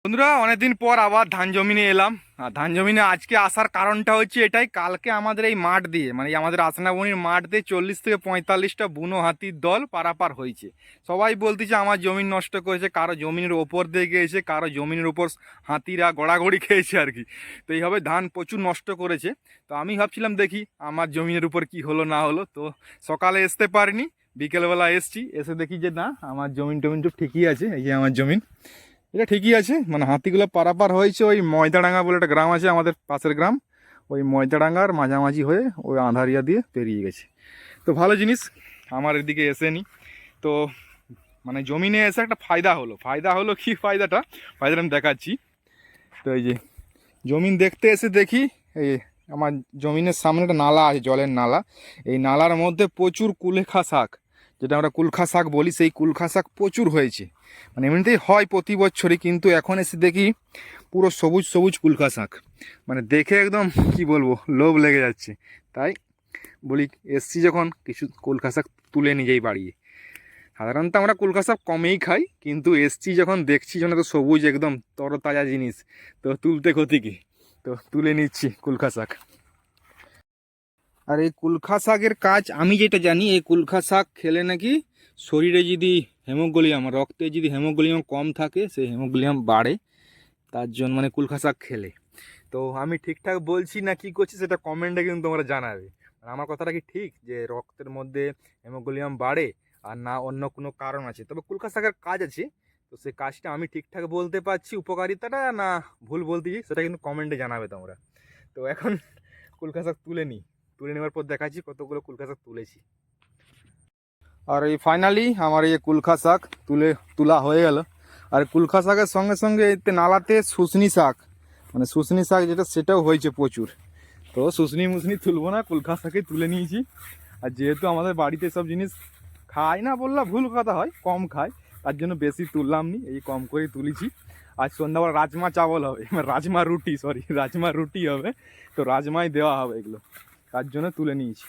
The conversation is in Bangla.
বন্ধুরা অনেকদিন পর আবার ধান জমিনে এলাম। আর ধান জমিনে আজকে আসার কারণটা হচ্ছে এটাই, কালকে আমাদের এই মাঠ দিয়ে মানে আমাদের আসনাবনির মাঠ দিয়ে 40 থেকে 45টা বুনো হাতির দল পারাপার হয়েছে। সবাই বলতেছে আমার জমিন নষ্ট করেছে, কারো জমিনের ওপর দিয়ে গিয়েছে, কারো জমিনের ওপর হাতিরা গড়াগড়ি খেয়েছে আর কি। তো এইভাবে ধান প্রচুর নষ্ট করেছে। তো আমি ভাবছিলাম দেখি আমার জমিনের উপর কি হলো না হলো। তো সকালে আসতে পারিনি, বিকেলবেলা এসছি, এসে দেখি যে না আমার জমিন টমিন তো ঠিকই আছে। এই যে আমার জমিন, এটা ঠিকই আছে, মানে হাতিগুলো পারাপার হয়েছে ওই ময়দাডাঙ্গা বলে একটা গ্রাম আছে আমাদের পাশের গ্রাম, ওই ময়দাডাঙ্গার মাঝামাঝি হয়ে ওই আঁধারিয়া দিয়ে পেরিয়ে গেছে। তো ভালো জিনিস, আমার এদিকে এসেনি। তো মানে জমিনে এসে একটা ফায়দা হলো কি ফায়দাটা আমি দেখাচ্ছি। তো এই যে জমিন দেখতে এসে দেখি এই আমার জমিনের সামনে একটা নালা আছে, জলের নালা। এই নালার মধ্যে প্রচুর কুলেখা শাক, যেটা আমরা কুলখা শাক বলি, সেই কুলখা শাক প্রচুর হয়েছে। মানে এমনিতেই হয় প্রতি বছরই, কিন্তু এখন এসে দেখি পুরো সবুজ সবুজ কুলখা শাক, মানে দেখে একদম কি বলবো লোভ লেগে যাচ্ছে। তাই বলি এসছি যখন কিছু কুলখা শাক তুলে নিয়ে যাই বাড়িয়ে। সাধারণত আমরা কুলখা শাক কমেই খাই, কিন্তু এসছি যখন দেখছি যেন তো সবুজ একদম তরতাজা জিনিস, তো তুলতে ক্ষতি কি, তো তুলে নিচ্ছি কুলখা শাক। আর এই কুলখা শাকের কাজ আমি যেটা জানি, এই কুলখা শাক খেলে নাকি শরীরে যদি হেমোগ্লোবিন, রক্তে যদি হেমোগ্লোবিন কম থাকে সেই হেমোগ্লোবিন বাড়ে, তার জন্য মানে কুলখা শাক খেলে। তো আমি ঠিকঠাক বলছি না কি করছি সেটা কমেন্টে কিন্তু তোমরা জানাবে। মানে আমার কথাটা কি ঠিক যে রক্তের মধ্যে হেমোগ্লোবিন বাড়ে আর না অন্য কোনো কারণ আছে? তবে কুলখা শাকের কাজ আছে, তো সেই কাজটা আমি ঠিকঠাক বলতে পারছি, উপকারিতাটা না ভুল বলতেছি সেটা কিন্তু কমেন্টে জানাবে তোমরা। তো এখন কুলখা শাক তুলে নেওয়ার পর দেখাচ্ছি কতগুলো কুলখা শাক তুলেছি। আর এই ফাইনালি আমার এই কুলখা শাক তোলা হয়ে গেল। আর কুলখা শাকের সঙ্গে সঙ্গে এতে নালাতে শুশনি শাক, মানে শুশনি শাক যেটা সেটাও হয়েছে প্রচুর। তো শুশনি মুশনি তুলবো না, কুলখা শাকে তুলে নিয়েছি। আর যেহেতু আমাদের বাড়িতে সব জিনিস খাই না বললে ভুল কথা হয়, কম খাই, তার জন্য বেশি তুললাম নি, এই কম করেই তুলেছি। আজ সন্ধ্যাবেলা রাজমা চাবল হবে, রাজমা রুটি হবে, তো রাজমাই দেওয়া হবে এগুলো, তার জন্য তুলে নিয়েছি।